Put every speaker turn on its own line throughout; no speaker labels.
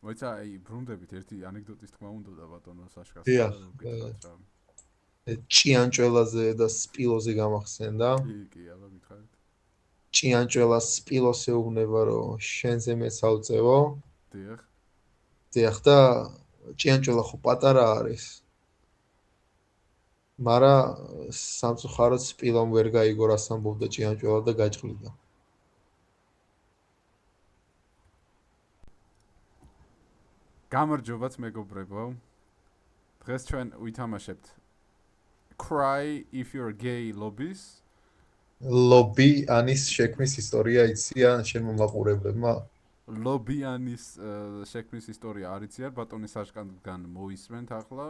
მოიცა აი ბრუნდებით ერთი ანეკდოტის თქმა უნდა ბატონო საშკას და
დიახ,
გითხრათ რა.
ჭიანჭველაზე და სპილოზე გამახსენდა.
კი, აბა გითხარით.
ჭიანჭველას სპილოს ეუბნება, რომ შენზე მეც ავწევო.
დიახ.
დიახ და ჭიანჭველა ხო პატარა არის. მაგრამ სამწუხაროდ სპილომ ვერ გაიგო რას ამბობდა ჭიანჭველა და გაჭყლიდა.
გამარჯობათ მეგობრებო. დღეს ჩვენ ვითამაშებთ Cry if you're gay lobbies.
ლობი ანის შექმნის ისტორია იციან შენ მომაყურებლებმა?
ლობიანის შექმნის ისტორია არ იციან, ბატონი საშკანგან მოისმენთ ახლა.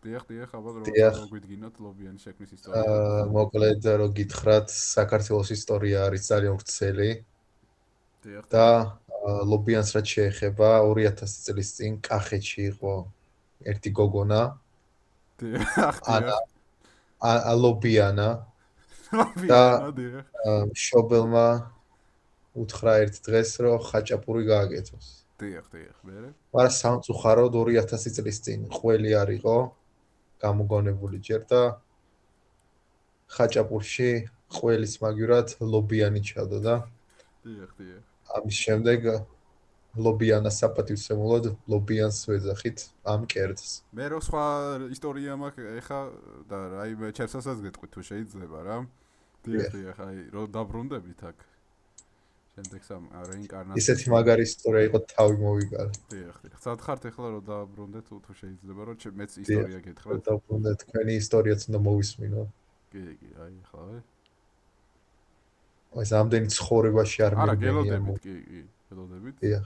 დიახ, აბა
დიახ.
როგორ გვიდგინოთ ლობიანის შექმნის ისტორია.
მოკლედ რომ გითხრათ, საქართველოს ისტორია არის ძალიან ვრცელი.
დიახ.
და ლობიანს რაც შეეხება 2000 წლის წინ კახეთში იყო ერთი გოგონა.
დიახ.
ლობიანა.
ლობიანა, დიახ.
მშობელმა უთხრა ერთ დღეს რომ ხაჭაპური გააკეთოს.
დიახ, მერე.
მაგრამ სამწუხაროდ 2000 წლის წინ ყველი არ იყო გამოგონებული ჯერ და ხაჭაპურში ყველის მაგივრად ლობიანი ჩადოდა.
დიახ.
ამის შემდეგ ლობიანას საპატივცემულოდ ლობიანს ვეძახით ამ კერძს.
მე რო სხვა ისტორია მაქვს ეხა და რაიმე ჩემსაც გეტყვით თუ შეიძლება რა. დიახ, აი რო დაბრუნდებით აქ. შემდეგ სამ რეინკარნაცია.
ისეთი მაგარი ისტორია იყო თავი მოვიგარე.
დიახ. სათხართ ეხლა რო დაბრუნდეთ თუ შეიძლება რომ მეც ისტორია გეთხრათ.
დაბრუნდეთ, თქვენი ისტორიაც უნდა მოვისმინო.
კი, აი ხავე.
ეს ამდენი ცხოვრებაში არ
არა, გელოდებით, კი, გელოდებით.
დიახ.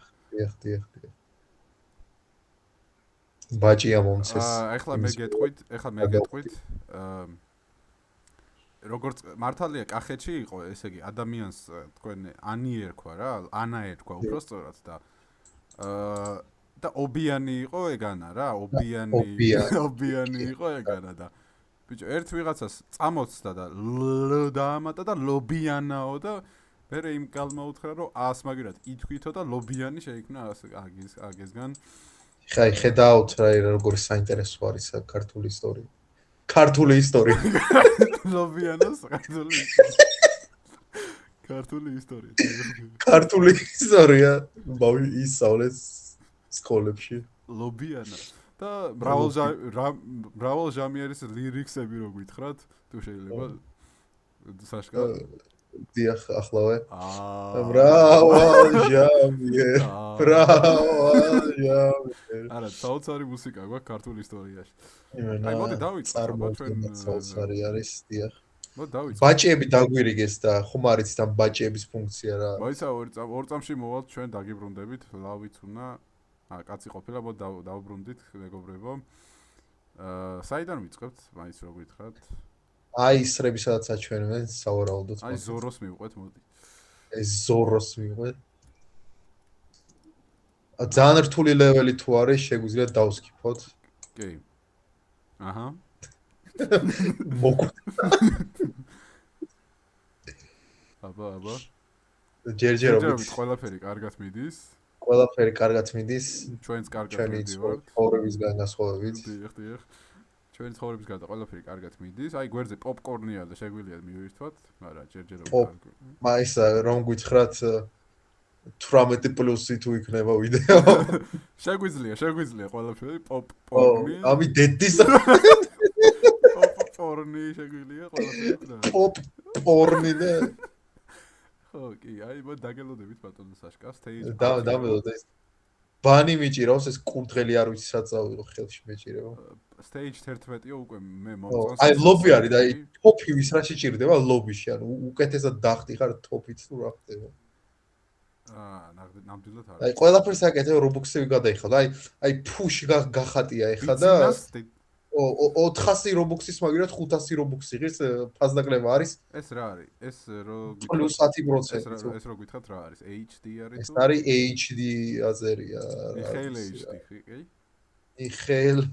ბაჭია მომცეს.
ეხლა მე გეტყვით, როგორც მართალია კახეთში იყო, ესე იგი ადამიანს თქვენ ანი ერქვა რა, ანა ერქვა უბრალოდ და და ობიანი იყო ეგანა რა, ობიანი იყო ეგანა და ბიჭო ერთ ვიღაცას წამოწდა და ლ დაამატა და ლობიანაო და მერე იმ გამაუთხრა რომ ას მაგერად ითქვითო და ლობიანი შეიქმნა აგესგან.
ხაი ხედავთ რა როგორი საინტერესო არის ქართული ისტორია. ქართული ისტორია.
ლობიანოს ქართული ისტორია.
ქართული ისტორია. ბავი ისწავლეს სკოლებში.
ლობიანა და მრავალჟამიერის ლირიქსები რო გითხრათ, თუ შეიძლება საშკა.
დიახ, ახლავე. მრავალჟამიერი.
არა, საოცარი მუსიკა გვაქვს ქართულ ისტორიაში. აი მოდი დავიწყოთ ჩვენ
საოცარი არის, დიახ.
მოდი დავიწყოთ.
ბაჭიები დაგვირიგეს და ხომ არ იცით ამ ბაჭიების ფუნქცია რა.
მოიცა ორ წამში მოვალთ ჩვენ დაგიბრუნდებით, ლავიც უნდა კაცი ყოფილა, მოდი დავბრუნდით მეგობრებო. საიდან ვიწყებთ? მაინც რო გითხრათ.
აი ისრები სადაც აჩვენებენ სავარაუდოდ.
აი ზოროს მივყვეთ, მოდი.
ეს ზოროს მივყვეთ. ძალიან რთული ლეველი თუ არის, შეგვიძლია დავსკიფოთ.
კი. აჰა. აბა. ჯერჯერობით ყველაფერი კარგად მიდის. ჩვენც კარგად მიდივართ.
ცხოვრების განსხვავებით.
დიახ. ჩვენი ცხოვრების გარდა ყველაფერი კარგად მიდის. აი გვერდზე პოპკორნია და შეგვიძლია მივირთვათ, მაგრამ ჯერჯერობით.
მაისა რომ გითხრათ 18+ თუ იქნება ვიდეო.
შეგვიძლია ყველაფერი პოპკორნი.
ამი დედის
პოპკორნი შეგვიძლია ყველაფერი.
პოპკორნი და
ხო, კი, აი მოდ დაგელოდებით ბატონო საშკას თეი.
დამელოდ ეს ბანი მიჭირავს, ეს კურდღელი არ ვიცი რა წავიღო ხელში მეჭირება.
Stage 11-ო უკვე მე მომწონს.
აი ლობი არის და აი ტოპი ვის რა შეჭirdება ლობიში, ანუ უკეთესად დახტიხარ ტოპით თუ რა ხდება.
ნამდვილად არის.
აი ყველაფერს აკეთებ რობოქსები გადაიხადა. აი ფუში გახატია ეხა და 400 რობოქსის მაგერად 500 რობოქსი ღირს ფასდაკლება არის.
ეს რა არის? ეს რო
პლუს 10%.
ეს რო გითხრათ რა არის? HD არის თუ?
ეს არის HD აზერია.
მიხეილ HD, კი?
მიხეილ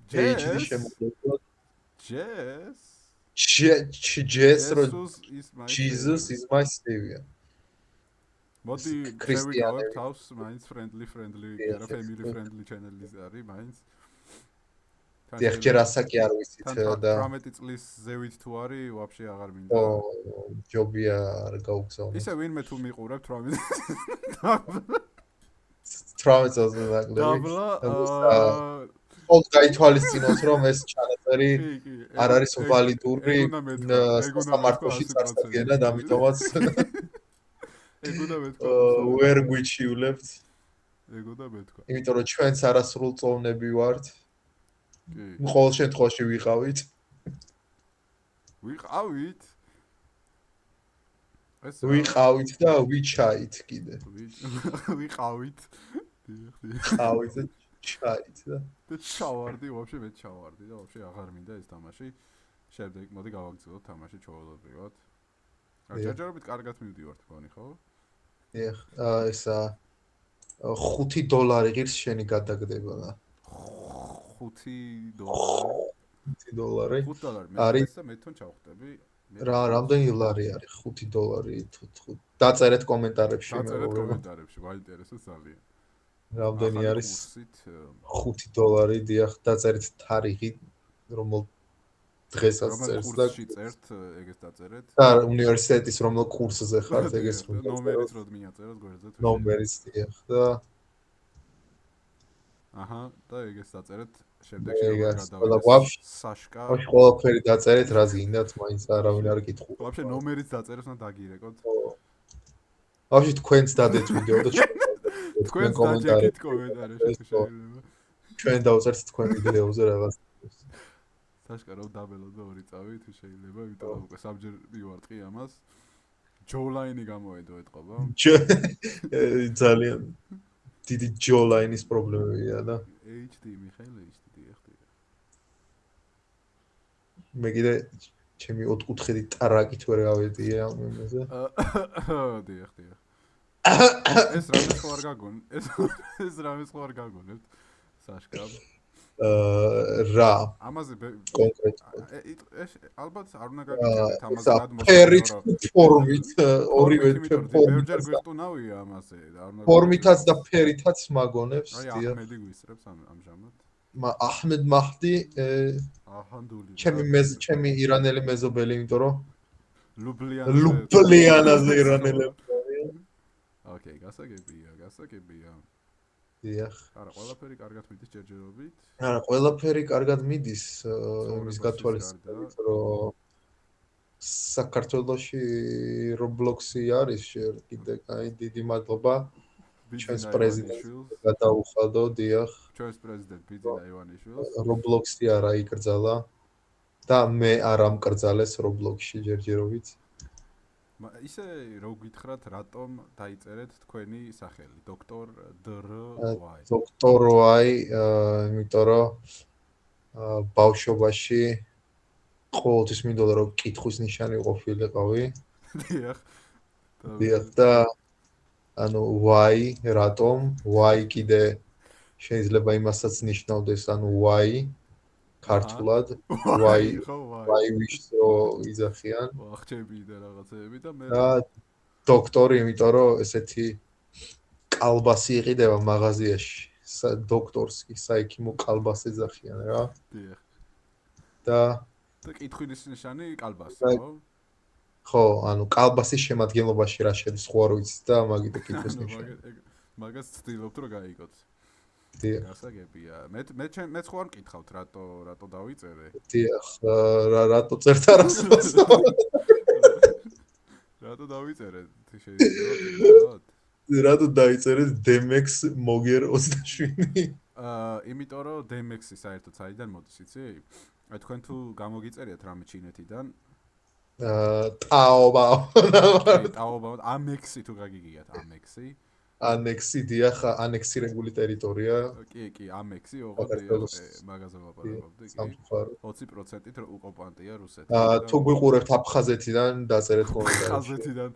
HD შემოგვიყვება. Jesus is my savior.
მოდი შევიკავებ თავს, მაინც friendly კი არა family friendly channel-ის არის, მაინც.
დიახ, ჯერ ასაკი არ ვიცით და
18 წლის ზევით თუ არის, ვაფშე აღარ მინდა.
ჯობია არ გაუგზავნოთ.
ისე ვინმე თუ მიყურებთ 18
წელზე ნაკლები.
დაბლა
ოღონდ გაითვალისწინოთ რომ ეს ჩანაწერი არ არის ვალიდური სამართლში წარსდგენად, ამიტომაც
ეგ უნდა მეთქვა.
ვერ გვიჩიულებთ.
ეგ უნდა მეთქვა.
იმიტომ რომ ჩვენც არასრულ წოვნები ვართ.
კი.
ყოველ შემთხვევაში ვიყავით.
ვიყავით?
ვიყავით და ვიჩაით კიდე.
ვიყავით.
ვიყავით და ჩაით და
ჩავარდი, ვაფშე მე ჩავარდი და ვაფშე აღარ მინდა ეს თამაში. შემდეგ მოდი გავაგრძელოთ თამაში ჩვეულებრივად. ჯერჯერობით კარგად მივდივართ მგონი, ხო?
დიახ, ესა $5 ღირს შენი გადაგდება და
$5
$5
არის და მე თვითონ ჩავხტები.
რამდენი ლარი არის $5 თუ დაწერეთ კომენტარებში
დაწერეთ კომენტარებში, მაინტერესებს ძალიან.
რამდენი არის $5 დიახ, დაწერეთ თარიღი, რომელ დღესაც წერს და
წერთ ეგეც დაწერეთ.
და უნივერსიტეტის რომელ კურსზე ხართ ეგეც რომ
ნომერიც რომ მიაწეროთ გვერდზე თუ
ნომერიც დიახ და
აჰა და ეგეც დაწერეთ შემდეგში როგორ გადავიდეთ საშკა
ვაფშე ყველაფერი დაწერეთ რა გინდათ მაინც არავინ არ გითხულობს
ვაფშე ნომერიც დაწერეთ უნდა დაგირეკოთ
ვაფშე თქვენც დადეთ ვიდეო და
თქვენ კომენტარით კომენტარებში თუ შეიძლება
ჩვენ დავწერთ თქვენ ვიდეოზე რაღაც
საშკა რომ დაბელო და ორი წავი თუ შეიძლება იმიტომ რომ უკვე საბჯერ მივარტყი ამას ჯოლაინი გამოედო ეთყობა
ძალიან დიდი ჯოლაინის პრობლემებია და
HD მიხაილ HD ეხტი
მე კიდე ჩემი 4 კუთხედი ტარაკით ვერ გავედია ამ იმაზე
დიახ ეს რამეს ხო არ გაგონ ეს რამეს ხო არ გაგონებთ საშკა
რა
ამაზე
კონკრეტულად
ეს ალბათ არ უნდა გაგიწერეთ ამაზე
ფერით ფორმით ორივე
ფორმით გვიხტუნავია ამაზე არ უნდა
ფორმითაც და ფერითაც მაგონებს
აი აჰმედი გვისწრებს ამჟამად
აჰმედ მაჰდი
აჰანდული
ჩემი ირანელი მეზობელი იმიტომ რომ
ლუბლიანაზე
ირანელები
ოკეი გასაგებია
დიახ.
არა, ყველაფერი კარგად მიდის ჯერჯერობით.
არა, ყველაფერი კარგად მიდის იმის გათვალისწინებით, რომ საქართველოში Roblox-ი არის კიდე, აი დიდი მადლობა ჩვენს პრეზიდენტს გადაუხადო, დიახ.
ჩვენს პრეზიდენტ ბიძინა ივანიშვილს.
Roblox-ი არა იკრძალა და მე არ ამკრძალეს Roblox-ში ჯერჯერობით.
ისე რო გითხრათ რატომ დაიწერეთ თქვენი სახელი დოქტორ დრ.ვაი
დოქტორ ვაი იმიტომ რომ ბავშვობაში ყოველთვის მინდოდა რომ კითხვის ნიშანი ყოფილიყავი დიახ და ანუ ვაი რატომ ვაი კიდე შეიძლება იმასაც ნიშნავდეს ანუ ვაი ქართულად ვაი ვიშო იძახიან
ახჩები და რაღაცეები და მე
დოქტორი იმიტომ რომ ესეთი კალბასი იყიდება მაღაზიაში დოქტორს კი საიქიმო კალბას ეძახიან რა
დიახ
და
კითხვის ნიშანი კალბასი ხო
ხო ანუ კალბასის შემადგენლობაში რა შედის ხო არ ვიცი და მაგიტო კითხვის ნიშანი
მაგას ცდილობთ რომ გაიგოთ გასაგებია. მე ხო არ მკითხავთ რატო დავიწერე?
დიახ, რატო წერთ არასდროს?
რატო დავიწერე? შეიძლება.
რატო დაიწერეთ Demex Moger 27?
იმიტომ რომ Demex-ი საერთოდ საიდან მოდის, იცი? აი თქვენ თუ გამოგიწერიათ რამე ჩინეთიდან? ტაობა, Amex-ი თუ გაგიგიათ, Amex-ი.
ანექსი დიახ ანექსირებული ტერიტორია
კი ამექსი ოღონდ მაგაზე ვაპარაკობდი კი 20%-ით უკუპანტია რუსეთი
თუ გვიყურებთ აფხაზეთიდან დაწერეთ კომენტარებში
აფხაზეთიდან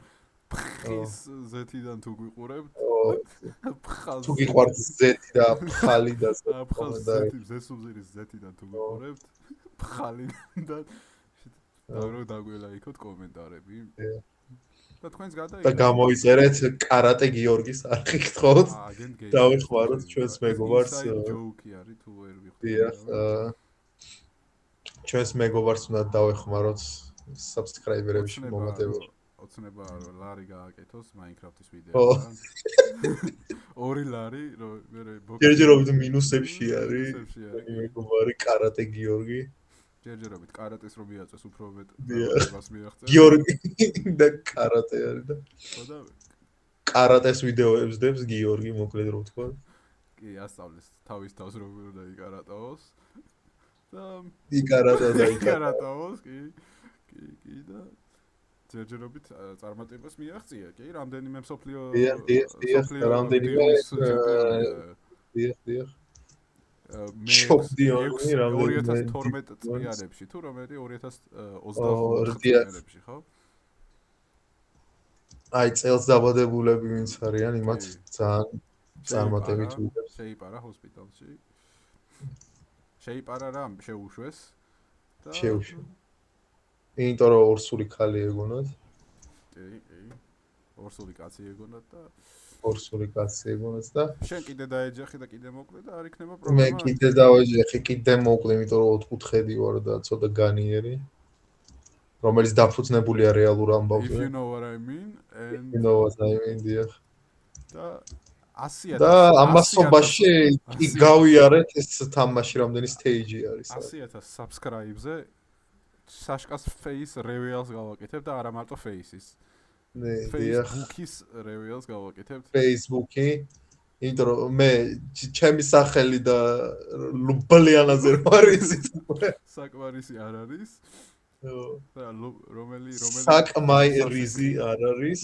ფხიზეთიდან თუ გვიყურებთ
თუ გიყვართ ზეთი და ფხალი და
აფხაზეთი ზესუბზირის ზეთიდან თუ გვიყურებთ ფხალიდან და რა დაგველაიქოთ კომენტარები და თქვენს
და
გადაიღეთ
გამოიწერეთ კარატე გიორგის არხი გთხოვთ.
აგენ გეი
დავეხმაროთ ჩვენს მეგობარს.
ჯოუკი არის თუ ვერ
დიახ, ჩვენს მეგობარს უნდა დავეხმაროთ subscriber-ებში მომატებაში.
ოცნება რომ ლარი გააკეთოს Minecraft-ის ვიდეოდან. 2 ლარი, რომ მე
ჯერჯერობით მინუსებში არის. მეგობარი კარატე გიორგი.
ჯერჯერობით კარატეს რომ მიაწეს უფრო მეტ დაბადებას მიაღწევს.
გიორგი და კარატე არის და
ხოდა
კარატეს ვიდეოებს დებს გიორგი, მოკლედ რო ვთქვა.
კი, ასწავლის თავის თავს რომ უნდა იკარატაოს. და იკარატაოს, კი და ჯერჯერობით წარმატებას მიაღწია, კი, რამდენიმე მსოფლიო
რამდენიმე დიახ
მე 2012 წლიანებში თუ რომელი 2025 წლიანებში ხო?
აი წელს დაბადებულები ვინც არიან, იმათ ძალიან წარმატებით ვიგებს.
შეიპარა ჰოსპიტალში. შეიპარა რა შეუშვეს და
შეუშვა. იმიტომ რომ ორსული ხალი ეგონათ.
კი. ორსული კაცი ეგონათ და
ორსული კაცი ეგონათ და
შენ კიდე დაეჯახი და კიდე მოკლე და არ იქნება
მე
პრობლემა.
კიდე დავეჯახი, კიდე მოკლე, იმიტომ რომ 4 კუთხედი ვარ და ცოტა განიერი. რომელიც დაფუძნებულია რეალურ ამბავზე.
If you know what I mean and
you know what I mean, დიახ.
და 100,000
და ამასობაში კი გავიარეთ ეს თამაში რამდენი stage არის.
100,000 subscribe-ზე საშკას face reveals გავაკეთებ და არა მარტო face-ის.
ნე, დიახ.
Facebook-ის reveals გავაკეთებ.
Facebook-ი, იმიტომ რომ მე ჩემი სახელი და ლუბლიანაზე არ იცით.
საკმარისი არ არის. და რომელი
საკმაი რიზი არ არის.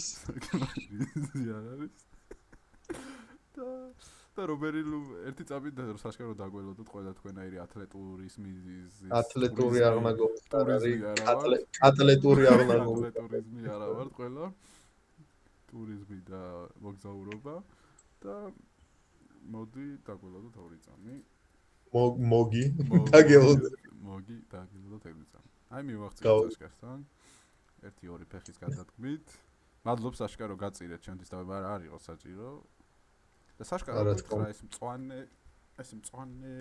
რიზი არ არის. და რომელი ერთი წამით საშკარო დაგველოდოთ ყველა თქვენაირი ატლეტურიზმის
ატლეტური აღნაგობი არის. ატლეტური აღნაგობი.
ატლეტურიზმი არა ვარ ყველა. ტურიზმი და მოგზაურობა და მოდი დაგველოდოთ 2 წამი.
მოგი დაგველოდოთ
2 წამი. აი მივახცეთ საშკართან. 1-2 ფეხის გადადგმით. მადლობ საშკარო გაწირეთ ჩემთვის და არ იყო საჭირო. და საშკარო თქვა ეს მწვანე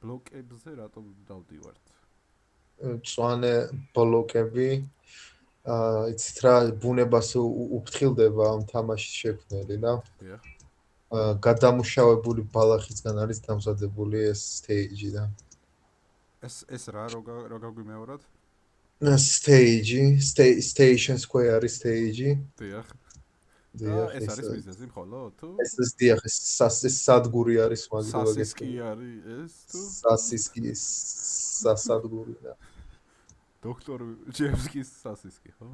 ბლოკებზე რატომ დავდივართ?
მწვანე ბლოკები იცით რა ბუნებას უფრთხილდება ამ თამაშის შექმნელი და გადამუშავებული ბალახისგან არის დამზადებული ეს stage და
ეს რა რო გაგვიმეორად?
station square არის stage.
დიახ. ეს არის მიზეზი მხოლოდ თუ?
ეს დიახ, ეს სადგური არის მაგალითად.
სასისკი არის ეს თუ?
სასისკი სასადგური და
დოქტორ ჯევსკის სასისკი, ხო?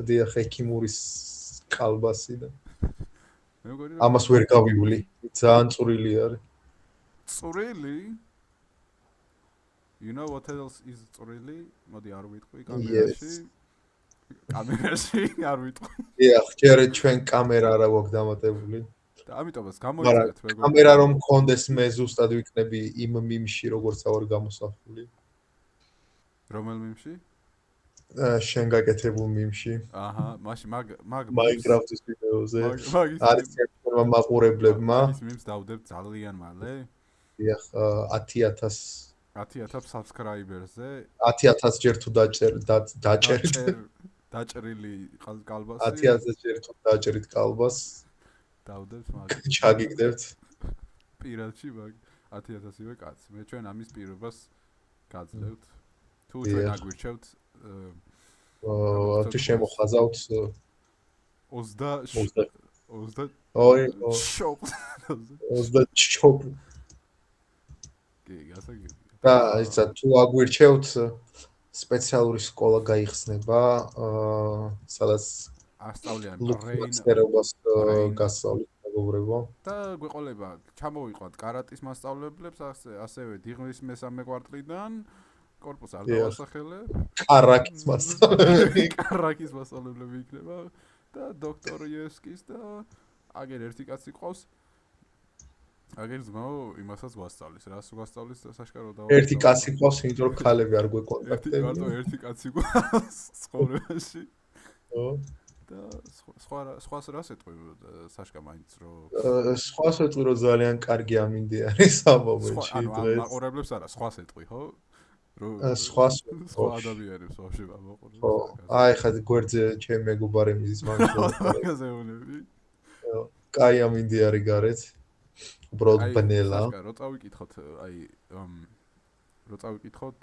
დიახ, ექიმურის კალბასი და
მე მგონი
ამას ვერ გავივლი. ძალიან წვრილი არის.
წვრილი? You know what else is წვრილი? მოდი არ ვიტყვი კამერაში. კამერაში არ ვიტყვი.
დიახ, ჯერ ჩვენ კამერა არა გვაქვს დამატებული.
და ამიტომაც გამოიწვიეთ მეგობრებო.
კამერა რომ მქონდეს მე ზუსტად ვიქნები იმ მიმში როგორც ავარ გამოსახული.
რომელ მიმში?
შენ გაკეთებულ მიმში.
აჰა, მაშინ მაგ
Minecraft-ის ვიდეოზე. არის ჩემმა მაყურებლებმა.
ის მიმს დავდებ ძალიან მალე.
დიახ,
10,000 subscriber-ზე
10,000 ჯერ თუ დაჭერით
დაჭრილი კალბასი
10,000 ჯერ თუ დაჭერით კალბას
დავდებთ მაგ
ჩაგიგდებთ
პირადში მაგ 10,000-ივე კაცი მე ჩვენ ამის პირობას გაძლევთ თუ ჩვენ აგვირჩევთ
თუ შემოხაზავთ 20 ჩოპ
კი გასაგებია
და ისა თუ აგვირჩევთ სპეციალური სკოლა გაიხსნება სადაც
ასწავლიან
ბრეინს გასწავლით მეგობრებო
და გვეყოლება ჩამოვიყვანთ კარატის მასწავლებლებს ასევე დიღმის მესამე კვარტლიდან კორპუს არ დავასახელებ
კარაკის
მასწავლებლები იქნება და დოქტორ იესკის და აგერ ერთი კაცი ყავს აგერ ძმაო იმასაც გვასწავლის რას გვასწავლის საშკარო და
ერთი კაცი ყავს იმიტომ რომ ქალები არ გვეკონტაქტებიან
მარტო ერთი კაცი გვყავს ცხოვრებაში და სხვას რას ეტყვი საშკა მაინც რო
სხვას ეტყვი რომ ძალიან კარგი ამინდი არის ამ მომენტში
ანუ ამ
დღეს
მაყურებლებს არა სხვას ეტყვი ხო რო
სხვას
სხვა ადამიანებს ვაფშე ამაყურებს
ხო აი ხა გვერდზე ჩემი მეგობარი მიზის მაგას
მაგაზეუნები
კაი ამინდი არის გარეთ უბრალოდ ბნელა
საშკა რო წავიკითხოთ აი რო წავიკითხოთ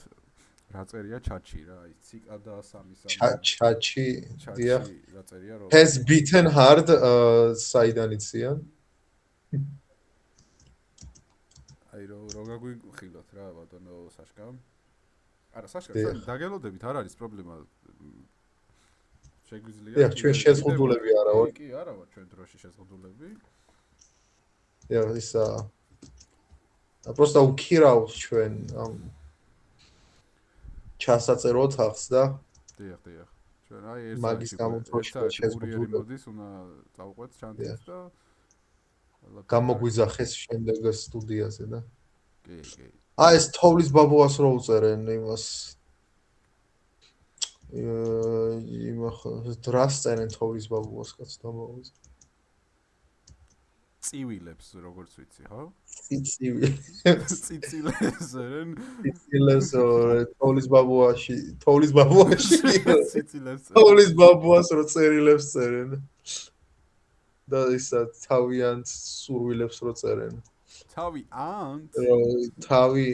რა წერია ჩატში რა აი ციკა და 3
ჩატში დიახ
რა წერია რო
has beaten hard საიდან იციან
აი რო გაგვიხილოთ რა ბატონო საშკა არა საშკა დაგელოდებით არ არის პრობლემა შეგვიძლია
დიახ ჩვენ შეზღუდულები არა ვარ
კი არა ვარ ჩვენ დროში შეზღუდულები
დიახ ისა просто უკირავთ ჩვენ ამ ჩასაწერო ოთახს და
დიახ ჩვენ აი ეს
მაგის გამოთხოვნა
შეზღუდული მოდის უნდა წავყვეთ ჩანთით და
გამოგვიძახეს შემდეგ სტუდიაზე და
კი
აი ეს თოვლის ბაბუას რო უწერენ იმას დრას წერენ თოვლის ბაბუას კაც დამოვიზ
წივილებს როგორც ვიცი ხო
წივილებს
წიცილესერენ
წიცილეს თოვლის ბაბუაში
წიცილებს
თოვლის ბაბუას რო წერილებს წერენ და ისა თავიანთ სურვილებს რო წერენ თავი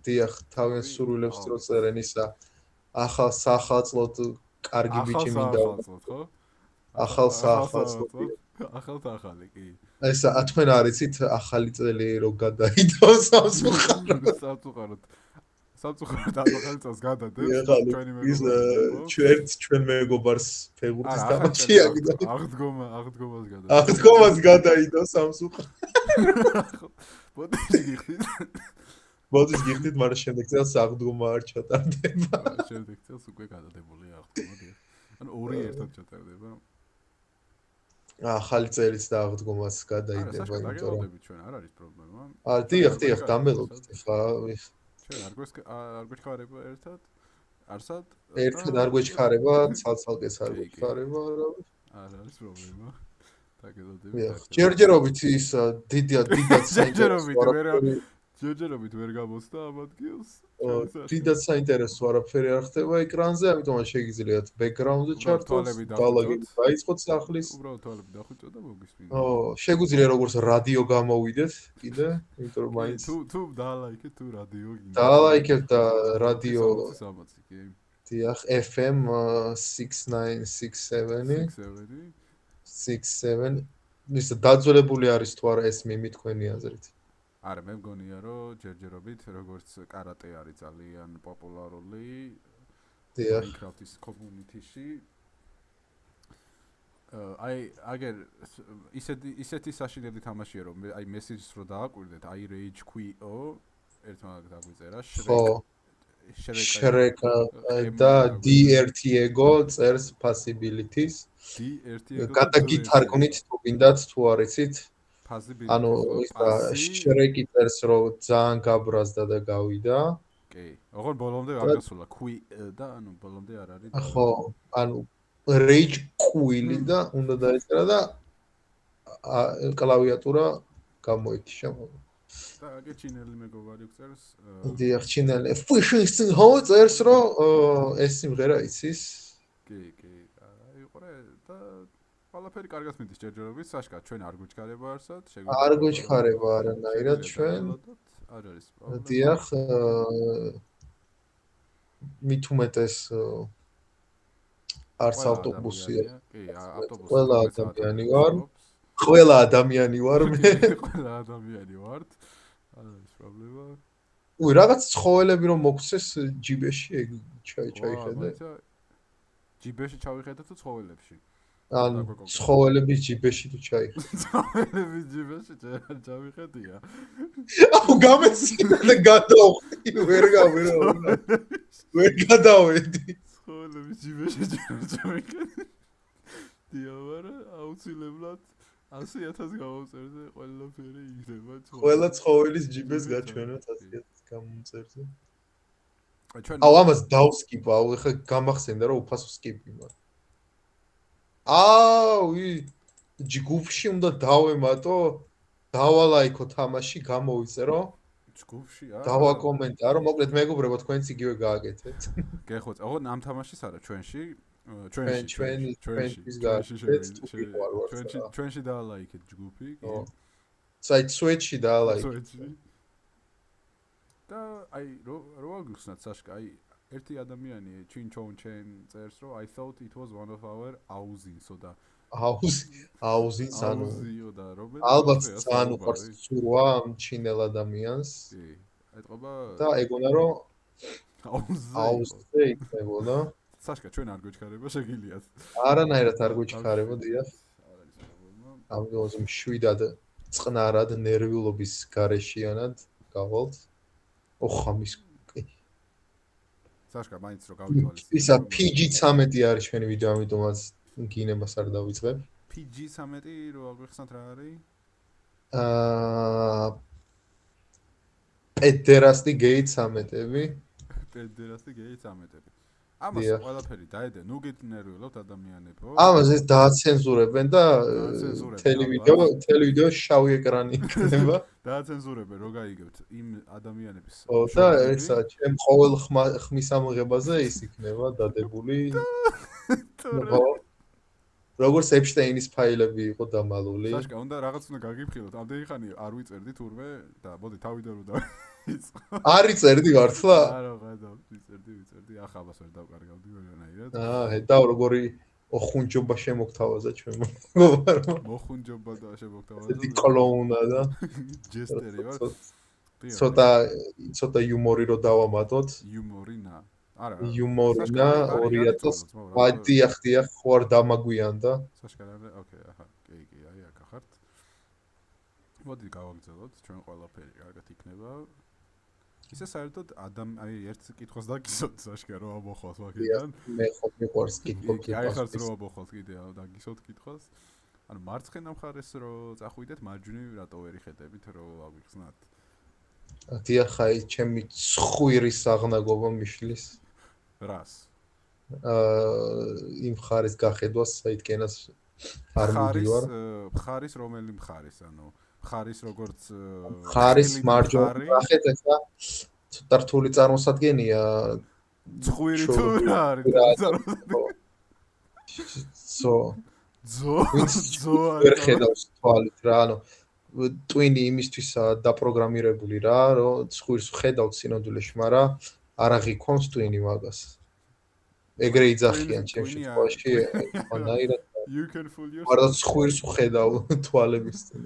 დიახ თავიანთ სურვილებს რო წერენ ისა ახალ სახალწლოდ კარგი ბიჭი მინდა
ხო
ახალ სახალწლოდ
ახალ ახალი კი
ესა თქვენ არიცით ახალი წელი რო გადაიდო
სამწუხაროდ ახალი წელს გადადებს ჩვენი
მეგობარი ჩვენ მეგობარს ფეგურტის დამაჩი აგდა აღდგომას გადაიდო სამწუხაროდ მოდის გიხდით მაგრამ შემდეგ წელს აღდგომა არ ჩატარდება
შემდეგ წელს უკვე გადადებული აღდგომა ანუ ორი ერთად ჩატარდება
ახალი წელიც და აღდგომას გადაიდება
იმიტომ რომ ჩვენ არ არის პრობლემა
დიახ დამელობთ ხა
ჩვენ არ გვეჩქარება ერთად
ერთად არ გვეჩქარება ცალცალკეც არ გვეჩქარება
არ არის პრობლემა დაგელოდებით
ჯერჯერობით ის დიდად
ჯერჯერობით ვერ გამოსდა ამ ადგილს
დიდად საინტერესო არაფერი არ ხდება ეკრანზე ამიტომ შეგიძლიათ ბექგრაუნდზე ჩართოს დალაგებით დაიწყოთ სახლის
უბრალოდ თვალები დახვიჭოთ და მოგისმინოთ
შეგვიძლია როგორც რადიო გამოვიდეთ კიდე იმიტომ რომ მაინც
თუ დაალაიქეთ თუ რადიო
დაალაიქეთ და რადიო
60 კი
დიახ FM 6967 ის დაძველებული არის თუ არა ეს მიმი თქვენი აზრით
არა მე მგონია რომ ჯერჯერობით როგორც კარატე არის ძალიან პოპულარული Minecraft-ის community-ში აი აგერ ისეთი საშინელი თამაშია რომ აი მესეჯს რო დააკვირდეთ აი rage quit-ო ერთმანეთს დაგვიწერა
შრეკა და D1-ego წერს possibilities
D1-ego
გადაგითარგმნით თუ გინდათ თუ არიცით ანუ შრეკი წერს რომ ძალიან გაბრაზდა და გავიდა
კი ოღონდ ბოლომდე არ გასულა quit და ანუ ბოლომდე არ არის
ხო ანუ rage quit და უნდა დაეწერა და კლავიატურა გამოიქიშა
და აგე ჩინელი მეგობარი წერს
დიახ ჩინელი ფუშინგ ხო წერს რომ ეს სიმღერა იცის
კი იყურე და ყველაფერი კარგად მიდის ჯერჯერობით საშკა ჩვენ არ გვიჩქარება არსად
არ გვიჩქარება არანაირად ჩვენ
არ არის პრობლემა
დიახ მით უმეტეს არც ავტობუსია
კი ავტობუსი
ყველა ადამიანი ვარ მე
ყველა ადამიანი ვართ არ არის პრობლემა
რაღაც ცხოველები რომ მოგვცეს ჯიბეში ეგ ჩაიხედე
ჯიბეში ჩავიხედე თუ ცხოველებში
ან ცხოველების ჯიბეში თუ ჩაიხედე
ცხოველების ჯიბეში ჩავიხედია
აუ გამეცინდა და გადავხვდი ვერ გადავედი
ცხოველების ჯიბეში ჩავიხედე დიავარა აუცილებლად 100,000 გამომწერზე ყველაფერი იქნება
ყველა ცხოველის ჯიბეს გაჩვენოთ 100,000 გამომწერზე აუ ამას დავსკიპ აუ ეხლა გამახსენდა რომ უფასო სკიპი მაქვს ჯგუფში უნდა დავემატო, დავალაიქო თამაში, გამოვიწერო.
ჯგუფში არა.
დავაკომენტარო, მოკლედ მეგობრებო, თქვენც იგივე გააკეთეთ.
გეხოც, ოღონდ ამ თამაშის არა, ჩვენში ჩვენში დაალაიქეთ ჯგუფი, კი.
საით სუეჩი დაალაიქეთ.
და აი რო გიხსნათ საშკა, აი ერთი ადამიანი ჩინჩონჩენ წერს, რომ I thought it was one of our auzins და
აუზინს ანუ
აუზიო და რომელი
ალბათ ძალიან უყვარს ცურვა ამ ჩინელ ადამიანს.
კი. ეტყობა
და ეგონა რომ აუზე იქნებოდა.
საშკა ჩვენ არ გვეჩქარება შეგილიათ.
არანაირად არ გვეჩქარება, დიახ. ამგვარად მშვიდად წყნარად ნერვიულობის გარეშიანად გავალთ. ოხამის
საშკა მაინც რო გავითვალისწინოთ.
ისა PG-13 არის ჩვენი ვიდეო, ამიტომაც გინებას არ დავიწყებ.
PG-13 რო აღვიხსნათ რა არის?
პედერასტი გეი 13-ები.
პედერასტი გეი 13-ები. ამას ყველაფერი დაედე, ნუ გიტნერვიულობთ ადამიანებო.
ამას ეს დააცენზურებენ და თელევიდეო შავი ეკრანი იქნება.
დააცენზურებენ, რო გაიგებთ იმ ადამიანების.
და ესა ჩემ ყოველ ხმის ამღებაზე ის იქნება დადებული. როგორც ეპშტეინის ფაილები იყო დამალული.
საშკა, უნდა რაღაც უნდა გაგიფრთხილოთ. ამდენი ხანი არ ვიწერდი თურმე და მოდი თავიდან რომ დავიწყო.
არ იწერდი მართლა?
არა, გადავ ვიწერდი. ახლა ამას ვერ დავკარგავდი ვერანაირად.
და როგორი ოხუნჯობა შემოგთავაზა ჩვენ
მოხუნჯობა და შემოგთავაზა.
დიკლოუნა და
ჯესტერი ვარ.
ცოტა იუმორი რო დავამატოთ.
იუმორინა. არა.
იუმორინა 2000. დიახ, ხო არ დამაგვიანდა.
საშკარადე, ოკეი, აჰა, კი, აი აქ ახართ. მოდი გავაგრძელოთ, ჩვენ ყველაფერი კარგად იქნება. ისე საერთოდ აი ერთ კითხვას დაგისვათ საშკა რო ამოხვალს მაგიდან.
მე ხო მიყვარს კითხვები.
აი ხარც რო ამოხვალს კიდე დაგისვათ კითხვას. ანუ მარცხენა მხარეს რო წახვიდეთ, მარჯვნივ რატო ვერ იხედებით რო აგვიხსნათ?
დიახ, აი ჩემი ცხვირის აღნაგობა მიშლის.
რას?
იმ მხარეს გახედვას, საიდკენაც არ მიდივარ.
მხარის რომელი მხარის, ანუ მხარის როგორც
მხარის მარჯვენა ნახეთ ახლა ცოტა რთული წარმოსადგენია.
ცხვირი თუ რა არის? ზო
ვერ ხედავს თვალით რა, ანუ ტვინი იმისთვისაა დაპროგრამირებული რა, რომ ცხვირს ხედავთ სინამდვილეში, მაგრამ არ აღიქვამს ტვინი მაგას. ეგრე იძახიან ჩემს შემთხვევაში, ანაირად. მაგრამ ცხვირს ხედავ თვალების წინ.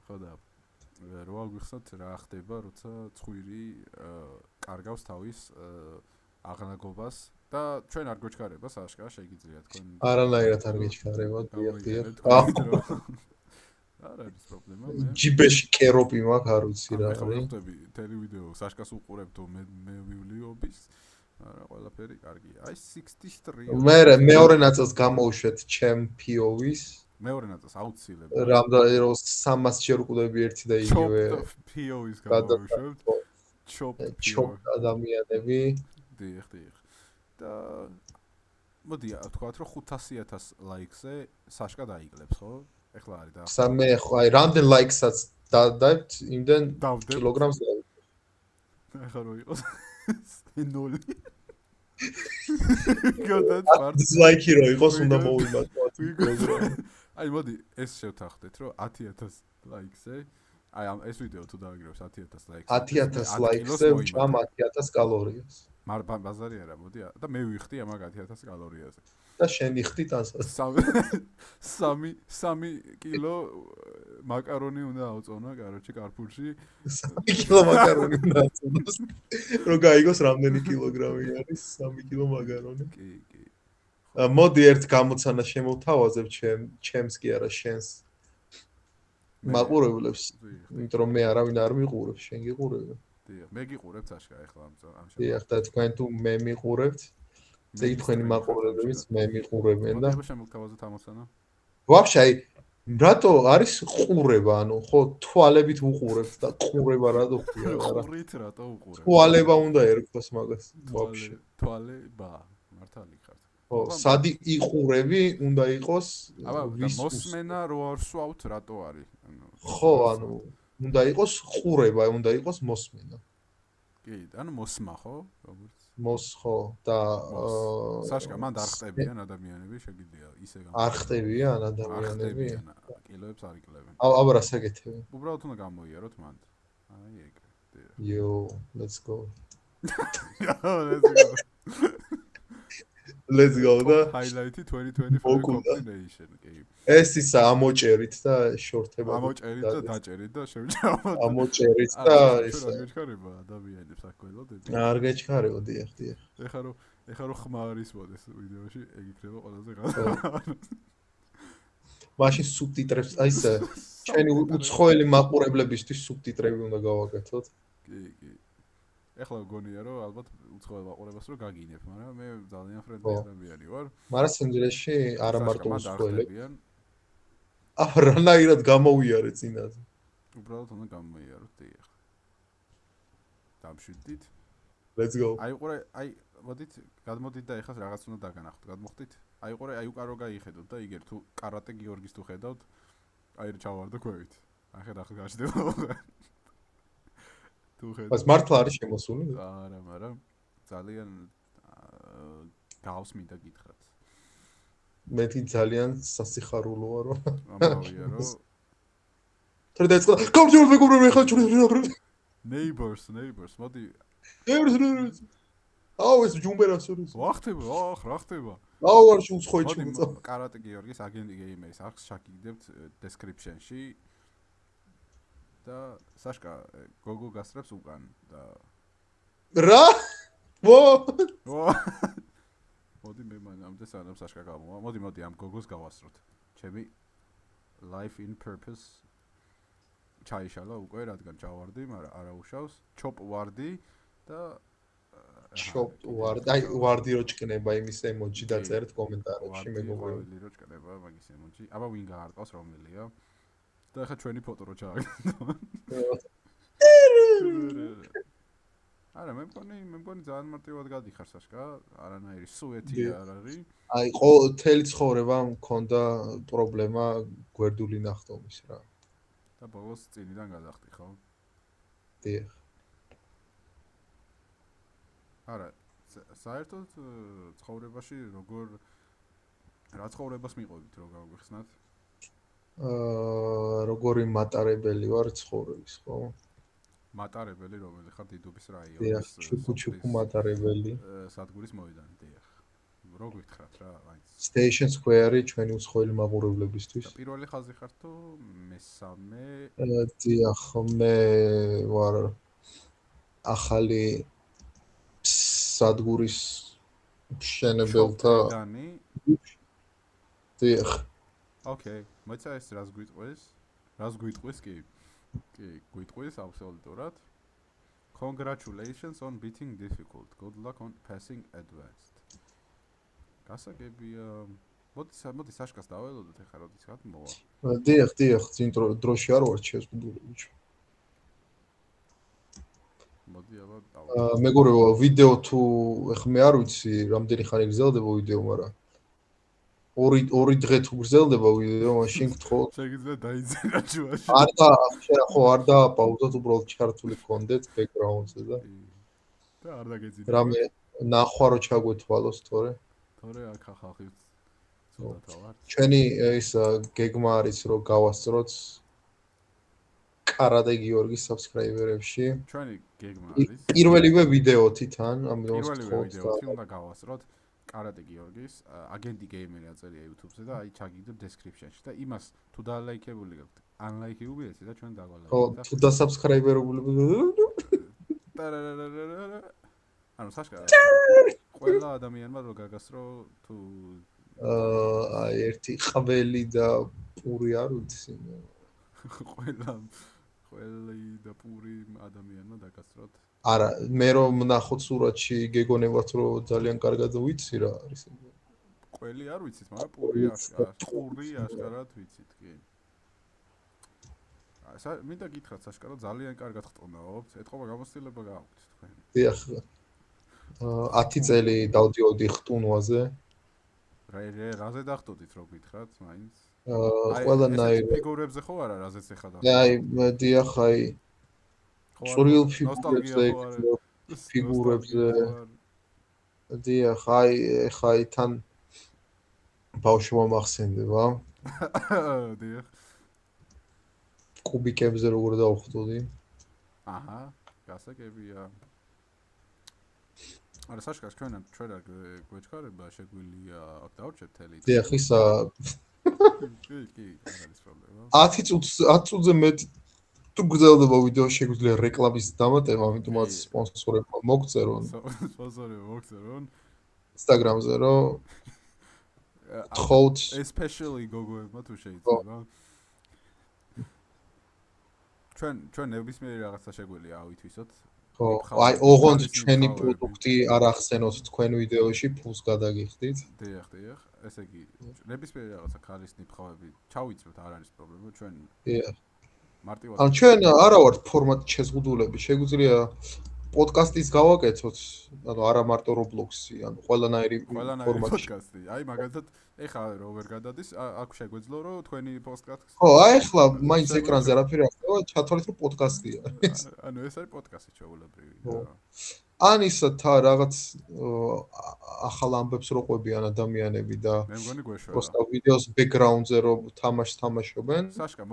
ხო და რო აგვიხსნათ რა ხდება, როცა ცხვირი კარგავს თავის აღნაგობას და ჩვენ არ გვეჩქარება საშკა, შეგიძლია თქვენ.
არანაირად არ გეჩქარება, დიახ.
არ არის პრობლემა.
ჯიბეში კეროპი მაქვს, არ ვიცი რა არის.
ხო, ხვდები ტელევიდეო საშკას უყურებ თუ მე ვივლიობის. არა, ყველაფერი კარგია. აი 63.
მეორე ნაწილს გამოვშვეთ ჩემ POV-ს.
მეორე ნაწილს აუცილებლად.
რამდენი რომ 300 ჯერ უყურები ერთი და იგივე.
POV-ს გამოვშვებთ.
ჩოპ ადამიანები.
დიახ. და მოდი თქვათ რომ 500,000 ლაიქზე საშკა დაიკლებს, ხო? ეხლა არის და
სამე ხო აი რამდენ ლაიქსაც დადებთ იმდენ კილოგრამს დავით.
ეხლა რო იყოს 0. გოდათ პარტ
დისლაიკი რო იყოს უნდა მოვიმატო.
აი მოდი ეს შევთანხმდეთ რომ 10,000 ლაიქზე აი ამ ეს ვიდეო თუ დააგრევს 10,000 ლაიქს
10,000 ლაიქზე ვჭამ 10,000 კალორიას.
მაგრამ ბაზარი არა მოდი და მე ვიხდი ამ 10,000 კალორიაზე.
და შენ იხდი ტანსაც.
3 კილო მაკარონი უნდა ავწონა, კაროჩი, კარფურში.
3 კილო მაკარონი უნდა ავწონოს. რომ გაიგოს რამდენი კილოგრამი არის 3 კილო მაკარონი.
კი.
მოდი ერთ გამოცანა შემოვთავაზებ ჩემს კი არა შენს. მაყურებლებს, იმიტომ რომ მე არავინ არ მიყურებს, შენ გიყურებ.
დიახ, მე გიყურებ საშკა ახლა ამ შემთხვევაში.
დიახ, და თქვენ თუ მე მიყურებთ, ძე თქვენი მაყურებლებიც მე მიყურებენ და
შემოგთავაზოთ ამოცანა.
ვაფშე აი რატო არის ყურება, ანუ ხო თვალებით უყურებთ და ყურება რატო ხია რა?
ყურით რატო უყურებ?
თვალება უნდა ერქვას მაგას ვაფშე.
თვალება, მართალი ხარ.
ხო, სადი იყურები უნდა იყოს
აბა და
ვის
მოსმენა რო არ სვავთ რატო არის?
ხო, ანუ უნდა იყოს ყურება, უნდა იყოს მოსმენა.
კი, ანუ მოსმა ხო? როგორც
ხო და
საშკა მანდ არ ხტებიან ადამიანები, შეგიძლია ისე
არ ხტებიან
არ
ადამიანები.
ხტებიან, კილოებს არ იკლებენ.
აბა რა საკეთებენ?
უბრალოდ უნდა გამოიაროთ მანდ. აი ეგ.
Yo, let's go. Let's go და
highlight-ი 2025 combination, კი.
ეს ისა ამოჭერით და შორტება.
ამოჭერით და დაჭერით და შევჭამოთ.
ამოჭერით და
ეს რა გეჩქარება ადამიანებს აქ გველოდები?
არ გეჩქარეო, დიახ.
ეხლა რო ხმარის მოდეს ვიდეოში, ეგ იქნება ყველაზე ღალატი.
მაშინ სუბტიტრებს, აი ესე, ჩვენი უცხოელი მაყურებლებისთვის სუბტიტრები უნდა გავაკეთოთ.
კი. ეხლა გონია რომ ალბათ უცხოელ მაყურებელს რო გაგინებ, მაგრამ მე ძალიან ფრენდლი ადამიანი ვარ.
მაგრამ სიმძილეში არა მარტო უცხოელები.
უცხოელები.
რანაირად გამოვიარე წინაზე.
უბრალოდ უნდა გამოიაროთ დიახ. დამშვიდით.
Let's go.
აი მოდით გადმოდით და ეხლა რაღაც უნდა დაგანახოთ. გადმოხდით. აი უკარო გაიხედოთ და იგერ თუ კარატე გიორგის თუ ხედავთ, აი ჩავარდო ქვევით. აი ხედავ გაჩდება. თუ ხედავ.
მას მართლა არის შემოსული?
არა, მაგრამ ძალიან გავს მინდა გითხრათ.
მეთი ძალიან სასიხარულოა რომ
ამავია რომ
თორე დაიწყო კომპიუტერ მეგობრები ხარ ჩვენ
neighbors მოდი
neighbors აუ ეს ჯუმბერას არის
ვახტება რა ხტება
აუ არ შეუცხოი ჩუმწა
კარატე გიორგის აგენტი გეიმერის აქვს შეგიგდებთ description-ში და საშკა გოგო გასწრებს უკან და
რა ვა
მოდი მე მანამდე სანამ საშკა გამოვა მოდი ამ გოგოს გავასწროთ ჩემი life in purpose ჩაიშალა უკვე რადგან ჩავარდი მაგრამ არა უშავს chop ვარდი და
chop ვარდი აი ვარდი რო ჭკნება იმის ემოჯი დაწერთ კომენტარებში მეგობრებო
ვარდი რო ჭკნება მაგის ემოჯი აბა ვინ გაარკვას რომელია და ახლა ჩვენი ფოტო რო ჩააგდო არა მე მგონი ძალიან მარტივად გადიხარ საშკა არანაირი სუეთი არ არის
აი თელი ცხოვრება მქონდა პრობლემა გვერდული ნახტომის რა
და ბოლოს წინიდან გადახტი ხო?
დიახ.
არა, საერთოდ ცხოვრებაში რა ცხოვრებას მიყვებით რო გავიხსნათ?
როგორი მატარებელი ვარ ცხოვრების, ხო?
მატარებელი რომელი ხარ დიდუბის რაიონის?
დიახ, ჩუქუ მატარებელი.
სადგურის მოედანი, დიახ. რო გითხრათ რა, აი.
Station Square-ი ჩვენი უცხოელი მაყურებლებისთვის.
და პირველი ხაზი ხარ თუ მესამე?
დიახ, მე ვარ ახალი სადგურის მშენებელთა დიახ.
ოკეი, მოიცა ეს რას გვიტყვის? რას გვიტყვის კი? კი, გვიტყვის აბსოლუტურად. Congratulations on beating difficult. Good luck on passing advanced. გასაგებია მოდი საშკას დაველოდოთ ეხლა როდის გადმოვა
დიახ წინ დროში არ ვარ შეზღუდული ბიჭო
მოდი აბა
მეგობრებო ვიდეო თუ ეხლა მე არ ვიცი რამდენი ხანი გრძელდება ვიდეო მაგრამ ორი დღე თუ გრძელდება ვიდეო მაშინ გთხოვთ
შეგიძლია დაიძინა ჯუაში
არ დააპაუზოთ უბრალოდ ჩართული გქონდეთ ბექგრაუნდზე და
არ დაგეძინა
რამე ნახვა რო ჩაგვეთვალოს თორე
აქ ხალხი ცოტა ვარ.
ჩვენი ის გეგმა არის რომ გავასწროთ კარატე გიორგის subscriber-ებში.
ჩვენი გეგმა არის
პირველივე ვიდეოთი თან ამიტომ
პირველივე ვიდეოთი უნდა გავასწროთ კარატე გიორგის აგენტი გეიმერი აწერია YouTube-ზე და აი ჩაგიგდებ description-ში და იმას თუ დაალაიქებული გაქვთ, unlike-ებული ეცი და ჩვენ დავალაიქეთ.
ხო, თუ დასubscriber-ებული
ანუ საშკარა ყველა ადამიანმა რო გაგასწრო თუ
აი ერთი ყველი და პური არ ვიცი
ყველი და პური ადამიანმა დაგასწროთ
არა მე რომ ნახოთ სურათში გეგონებათ რომ ძალიან კარგად ვიცი რა არის
ყველი არ ვიცით მაგრამ პური აშკარად ვიცით კი მინდა გითხრათ საშკარო ძალიან კარგად ხტუნაობთ ეთყობა გამოცდილება გააქვთ თქვენ
დიახ 10 წელი დავდიოდი ხტუნვაზე
რაზე დახვდით რო გითხრათ მაინც?
ყველანაირ
ფიგურებზე ხო არა რაზეც ეხა
აი დიახ აი წვრილ
ნოსტალგია ხო არა?
ფიგურებზე დიახ აი ეხა აი თან ბავშვმა მახსენდება
დიახ
კუბიკებზე როგორ დავხვდოდი
აჰა გასაგებია არა საშკარს ჩვენ არ გვეჩქარება შეგვიძლია აქ დავჭერთ თელი
დიახ ისა
კი არ არის პრობლემა
10 წუთზე მეტი თუ გძელდება ვიდეო შეგვიძლია რეკლამის დამატება ამიტომაც სპონსორებმა მოგწერონ Instagram-ზე რომ თხოვთ
especially გოგოებმა თუ შეიძლება ჩვენ ნებისმიერი რაღაცა შეგვიძლია ავითვისოთ
ხო აი ოღონდ ჩვენი პროდუქტი არ ახსენოთ თქვენ ვიდეოში ფულს გადაგიხდით
დიახ ესე იგი ნებისმიერი რაღაცა ქალის ნიფხავები ჩავიწვევთ არ არის პრობლემა ჩვენ
დიახ
მარტივად
ან ჩვენ არა ვართ ფორმატ შეზღუდულები შეგვიძლია პოდკასტის გავაკეთოთ ანუ არა მარტო Roblox-ი ანუ ყველანაირი
პოდკასტი აი მაგალითად ეხა რო ვერ გადადის აქ შეგვეძლო რომ თქვენი პოდკასტი
ხო აი ახლა მაინც ეკრანზე არაფერი არ ხდება ჩათვალეთ რომ პოდკასტია
ანუ ეს არის პოდკასტი ჩაულებრივი
ან ისა რაღაც ახალ ამბებს რო ყვებიან ადამიანები და
მე მგონი გვეშველა
просто ვიდეოს ბექგრაუნდზე რო თამაშობენ
საშკა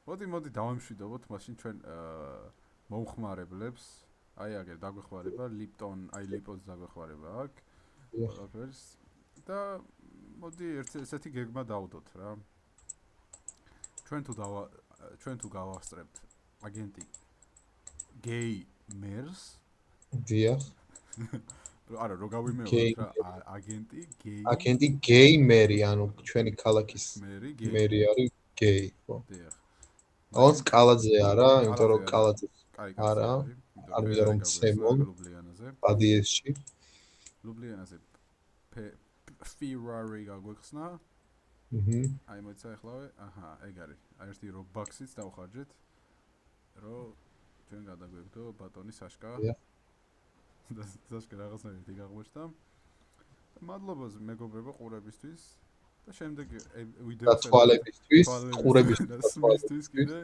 მოდი დავამშვიდობოთ მაშინ ჩვენ მომხმარებლებს აი აგერ დაგვეხმარება ლიპტონ აი ლიპოს დაგვეხმარება აქ ყველაფერს და მოდი ესეთი გეგმა დავდოთ რა ჩვენ თუ გავასწრებთ აგენტი გეიმერს
დიახ
არა რო გავიმეოროთ რა
აგენტი გეიმერი ანუ ჩვენი ქალაქის მერი არის გეი ხო
დიახ
აუც კალაძე არა იმიტომ რომ კალაძე არა არ ვიდა რომ სემონ პადიესში
ლუბლიანაზე Ferrari გაგვეხსნა აი მოიცა ახლავე აჰა ეგ არის აი ერთი Robux-იც დავხარჯეთ რომ ჩვენ გადაგვეგდო ბატონი საშკა საშკა რაღაცნაირად იგაღმოჩნდა მადლობა მეგობრებო ყურებისთვის და შემდეგ ვიდეოს
თვალებისთვის ყურებისთვის
კიდე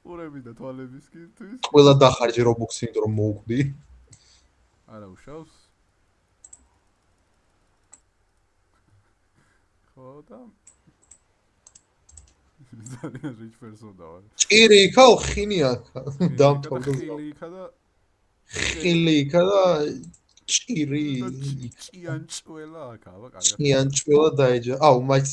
ყურები და თვალებისთვის
ყველა დახარჯე Robux-ი იმიტომ რომ მოუკვდი
არა უშავს ხო და ძალიან rich person დავარ
ჭირი იქა ხინი აქა დამთავრდა ხილი იქა და ჭირი
ჭიანჭველა აქა აბა კარგად
ჭიანჭველა დაეჯა აუ მაინც